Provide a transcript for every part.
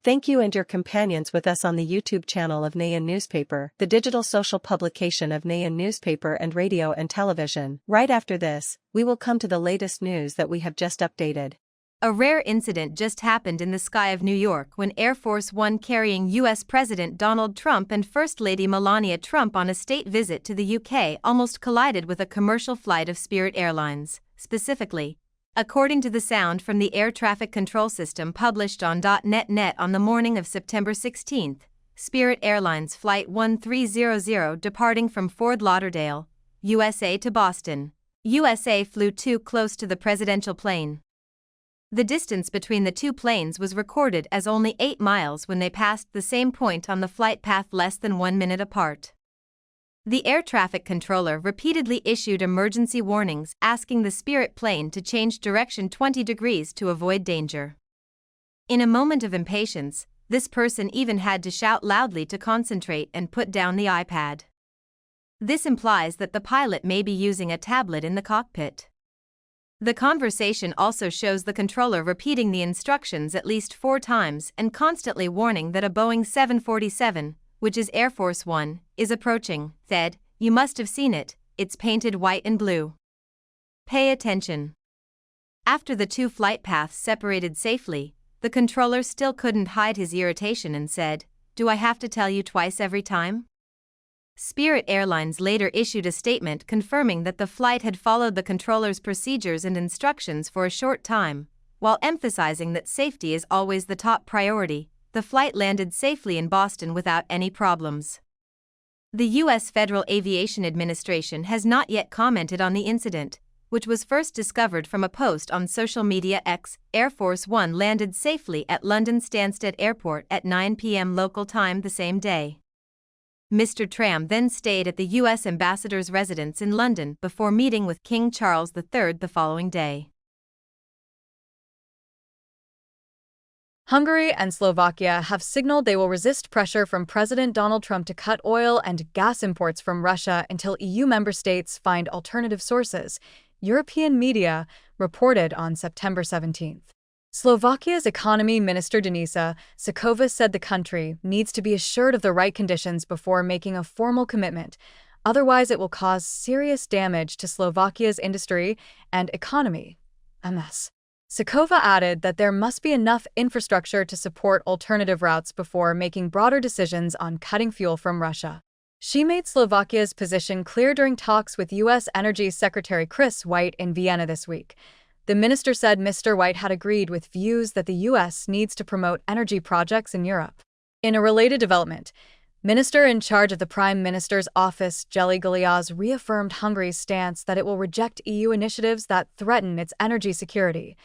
Thank you and your companions with us on the YouTube channel of Nghe An Newspaper, the digital social publication of Nghe An Newspaper and radio and television. Right after this, we will come to the latest news that we have just updated. A rare incident just happened in the sky of New York when Air Force One carrying U.S. President Donald Trump and First Lady Melania Trump on a state visit to the UK almost collided with a commercial flight of Spirit Airlines, specifically. According to the sound from the air traffic control system published on .net on the morning of September 16, Spirit Airlines Flight 1300 departing from Fort Lauderdale, USA to Boston, USA flew too close to the presidential plane. The distance between the two planes was recorded as only 8 miles when they passed the same point on the flight path less than 1 minute apart. The air traffic controller repeatedly issued emergency warnings asking the Spirit plane to change direction 20 degrees to avoid danger. In a moment of impatience, this person even had to shout loudly to concentrate and put down the iPad. This implies that the pilot may be using a tablet in the cockpit. The conversation also shows the controller repeating the instructions at least 4 times and constantly warning that a Boeing 747, which is Air Force One, is approaching. Said, "You must have seen it, it's painted white and blue. Pay attention." After the two flight paths separated safely, the controller still couldn't hide his irritation and said, "Do I have to tell you twice every time?" Spirit Airlines later issued a statement confirming that the flight had followed the controller's procedures and instructions for a short time, while emphasizing that safety is always the top priority. The flight landed safely in Boston without any problems. The U.S. Federal Aviation Administration has not yet commented on the incident, which was first discovered from a post on social media X. Air Force One landed safely at London Stansted Airport at 9 p.m. local time the same day. Mr. Tram then stayed at the U.S. ambassador's residence in London before meeting with King Charles III the following day. Hungary and Slovakia have signaled they will resist pressure from President Donald Trump to cut oil and gas imports from Russia until EU member states find alternative sources, European media reported on September 17. Slovakia's economy minister Denisa Sakova said the country needs to be assured of the right conditions before making a formal commitment, otherwise it will cause serious damage to Slovakia's industry and economy. MS. Sakova added that there must be enough infrastructure to support alternative routes before making broader decisions on cutting fuel from Russia. She made Slovakia's position clear during talks with U.S. Energy Secretary Chris White in Vienna this week. The minister said Mr. White had agreed with views that the U.S. needs to promote energy projects in Europe. In a related development, Minister in charge of the Prime Minister's office, Jeli Galiaz, reaffirmed Hungary's stance that it will reject EU initiatives that threaten its energy security.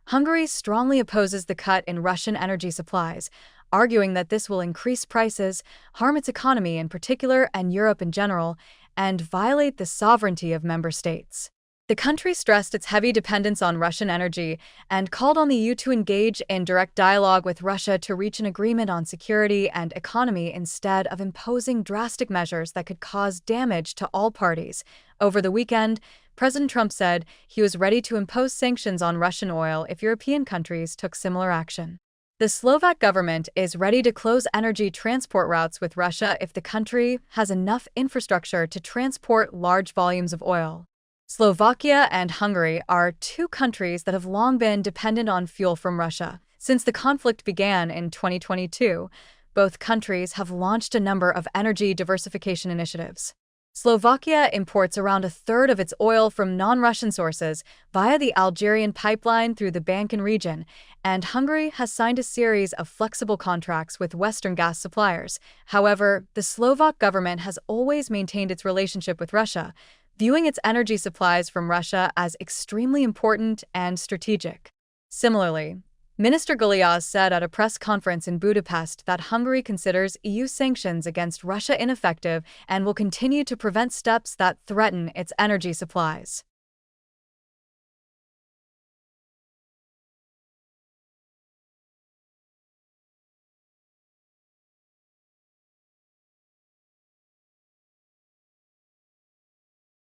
Hungary strongly opposes the cut in Russian energy supplies, arguing that this will increase prices, harm its economy in particular and Europe in general, and violate the sovereignty of member states. The country stressed its heavy dependence on Russian energy and called on the EU to engage in direct dialogue with Russia to reach an agreement on security and economy instead of imposing drastic measures that could cause damage to all parties. Over the weekend, President Trump said he was ready to impose sanctions on Russian oil if European countries took similar action. The Slovak government is ready to close energy transport routes with Russia if the country has enough infrastructure to transport large volumes of oil. Slovakia and Hungary are two countries that have long been dependent on fuel from Russia. Since the conflict began in 2022, both countries have launched a number of energy diversification initiatives. Slovakia imports around a third of its oil from non-Russian sources via the Algerian pipeline through the Balkan region, and Hungary has signed a series of flexible contracts with Western gas suppliers. However, the Slovak government has always maintained its relationship with Russia, viewing its energy supplies from Russia as extremely important and strategic. Similarly, Minister Galiaz said at a press conference in Budapest that Hungary considers EU sanctions against Russia ineffective and will continue to prevent steps that threaten its energy supplies.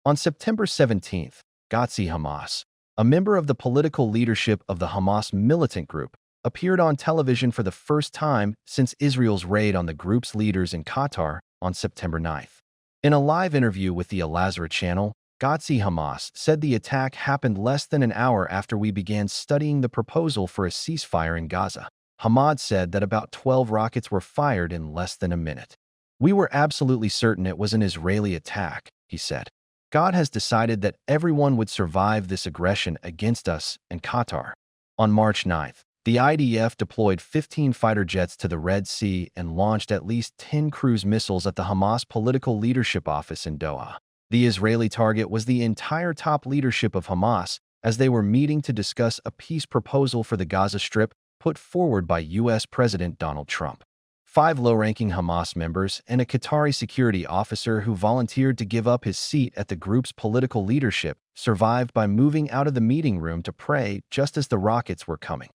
On September 17th, Ghazi Hamas, a member of the political leadership of the Hamas militant group, appeared on television for the first time since Israel's raid on the group's leaders in Qatar on September 9th. In a live interview with the Al Jazeera channel, Ghazi Hamas said the attack happened less than an hour after we began studying the proposal for a ceasefire in Gaza. Hamas said that about 12 rockets were fired in less than a minute. "We were absolutely certain it was an Israeli attack," he said. "God has decided that everyone would survive this aggression against us and Qatar." On March 9th, the IDF deployed 15 fighter jets to the Red Sea and launched at least 10 cruise missiles at the Hamas political leadership office in Doha. The Israeli target was the entire top leadership of Hamas as they were meeting to discuss a peace proposal for the Gaza Strip put forward by U.S. President Donald Trump. 5 low-ranking Hamas members and a Qatari security officer who volunteered to give up his seat at the group's political leadership survived by moving out of the meeting room to pray just as the rockets were coming.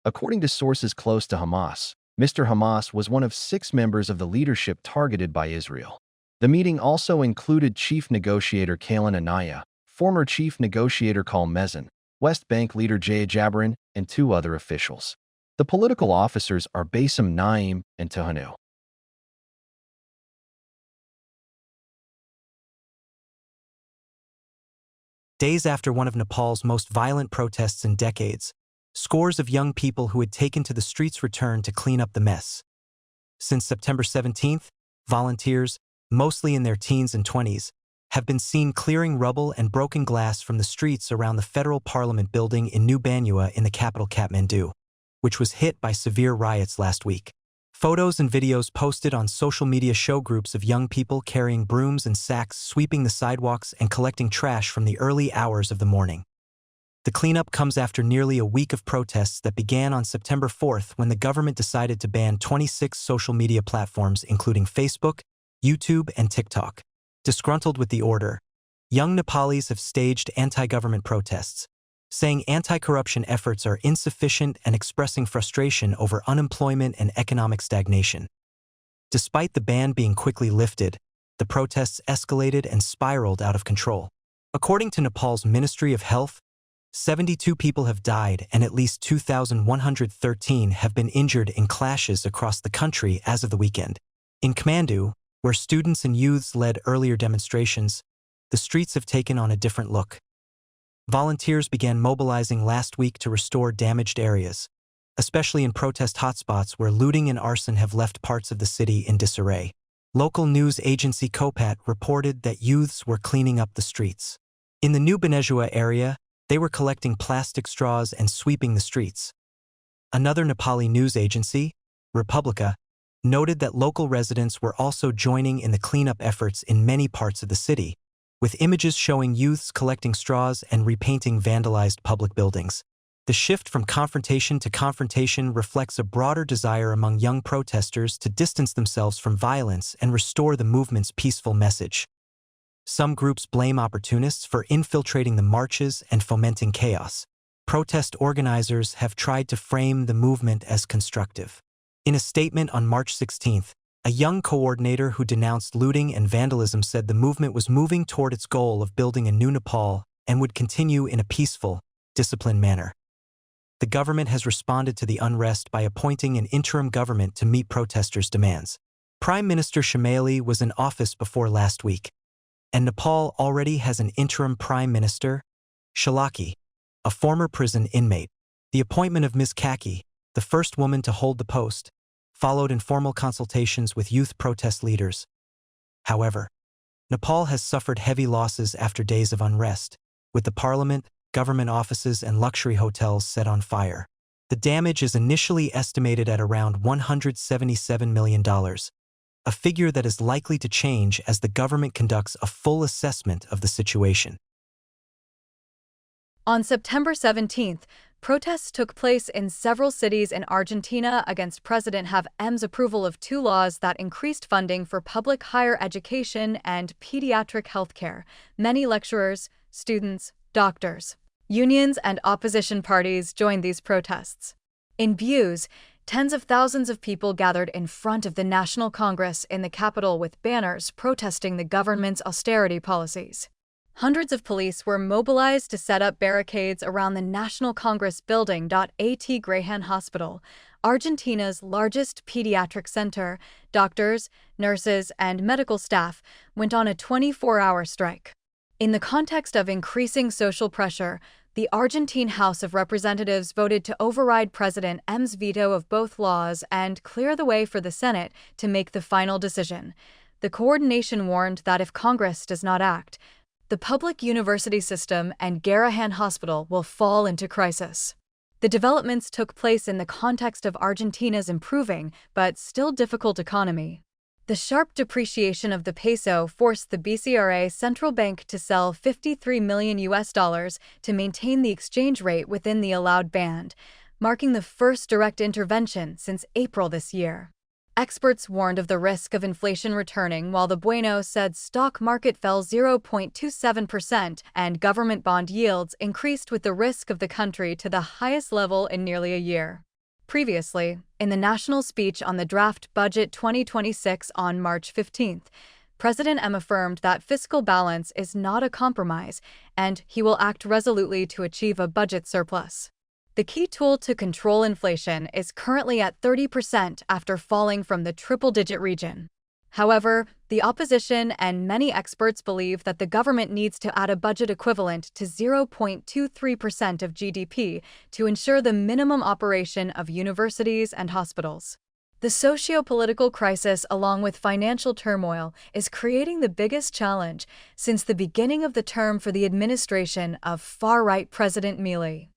According to sources close to Hamas, Mr. Hamas was one of 6 members of the leadership targeted by Israel. The meeting also included Chief Negotiator Kalen Anaya, former Chief Negotiator Kal Mezin, West Bank leader Jaya Jabrin, and 2 other officials. The political officers are Bassem Naim and Tahanu. Days after one of Nepal's most violent protests in decades, scores of young people who had taken to the streets returned to clean up the mess. Since September 17th, volunteers, mostly in their teens and 20s, have been seen clearing rubble and broken glass from the streets around the Federal Parliament building in New Banua in the capital Kathmandu, which was hit by severe riots last week. Photos and videos posted on social media show groups of young people carrying brooms and sacks sweeping the sidewalks and collecting trash from the early hours of the morning. The cleanup comes after nearly a week of protests that began on September 4th when the government decided to ban 26 social media platforms including Facebook, YouTube, and TikTok. Disgruntled with the order, young Nepalis have staged anti-government protests, saying anti-corruption efforts are insufficient and expressing frustration over unemployment and economic stagnation. Despite the ban being quickly lifted, the protests escalated and spiraled out of control. According to Nepal's Ministry of Health, 72 people have died and at least 2,113 have been injured in clashes across the country as of the weekend. In Kathmandu, where students and youths led earlier demonstrations, the streets have taken on a different look. Volunteers began mobilizing last week to restore damaged areas, especially in protest hotspots where looting and arson have left parts of the city in disarray. Local news agency Kopat reported that youths were cleaning up the streets. In the New Banua area, they were collecting plastic straws and sweeping the streets. Another Nepali news agency, Republica, noted that local residents were also joining in the cleanup efforts in many parts of the city, with images showing youths collecting straws and repainting vandalized public buildings. The shift from confrontation to confrontation reflects a broader desire among young protesters to distance themselves from violence and restore the movement's peaceful message. Some groups blame opportunists for infiltrating the marches and fomenting chaos. Protest organizers have tried to frame the movement as constructive. In a statement on March 16th, a young coordinator who denounced looting and vandalism said the movement was moving toward its goal of building a new Nepal and would continue in a peaceful, disciplined manner. The government has responded to the unrest by appointing an interim government to meet protesters' demands. Prime Minister Shamaili was in office before last week, and Nepal already has an interim prime minister, Shalaki, a former prison inmate. The appointment of Ms. Kaki, the first woman to hold the post, followed informal consultations with youth protest leaders. However, Nepal has suffered heavy losses after days of unrest, with the parliament, government offices, and luxury hotels set on fire. The damage is initially estimated at around $177 million, a figure that is likely to change as the government conducts a full assessment of the situation. On September 17th, protests took place in several cities in Argentina against President Javier approval of 2 laws that increased funding for public higher education and pediatric health care. Many lecturers, students, doctors, unions, and opposition parties joined these protests. In Buenos, tens of thousands of people gathered in front of the National Congress in the capital with banners protesting the government's austerity policies. Hundreds of police were mobilized to set up barricades around the National Congress building. At Graham Hospital, Argentina's largest pediatric center, doctors, nurses, and medical staff went on a 24-hour strike. In the context of increasing social pressure, the Argentine House of Representatives voted to override President M's veto of both laws and clear the way for the Senate to make the final decision. The coordination warned that if Congress does not act, the public university system and Garrahan Hospital will fall into crisis. The developments took place in the context of Argentina's improving but still difficult economy. The sharp depreciation of the peso forced the BCRA central bank to sell $53 million to maintain the exchange rate within the allowed band, marking the first direct intervention since April this year. Experts warned of the risk of inflation returning, while the Bueno said stock market fell 0.27% and government bond yields increased with the risk of the country to the highest level in nearly a year. Previously, in the national speech on the draft budget 2026 on March 15th, President M affirmed that fiscal balance is not a compromise and he will act resolutely to achieve a budget surplus. The key tool to control inflation is currently at 30% after falling from the triple-digit region. However, the opposition and many experts believe that the government needs to add a budget equivalent to 0.23% of GDP to ensure the minimum operation of universities and hospitals. The socio-political crisis, along with financial turmoil, is creating the biggest challenge since the beginning of the term for the administration of far-right President Milei.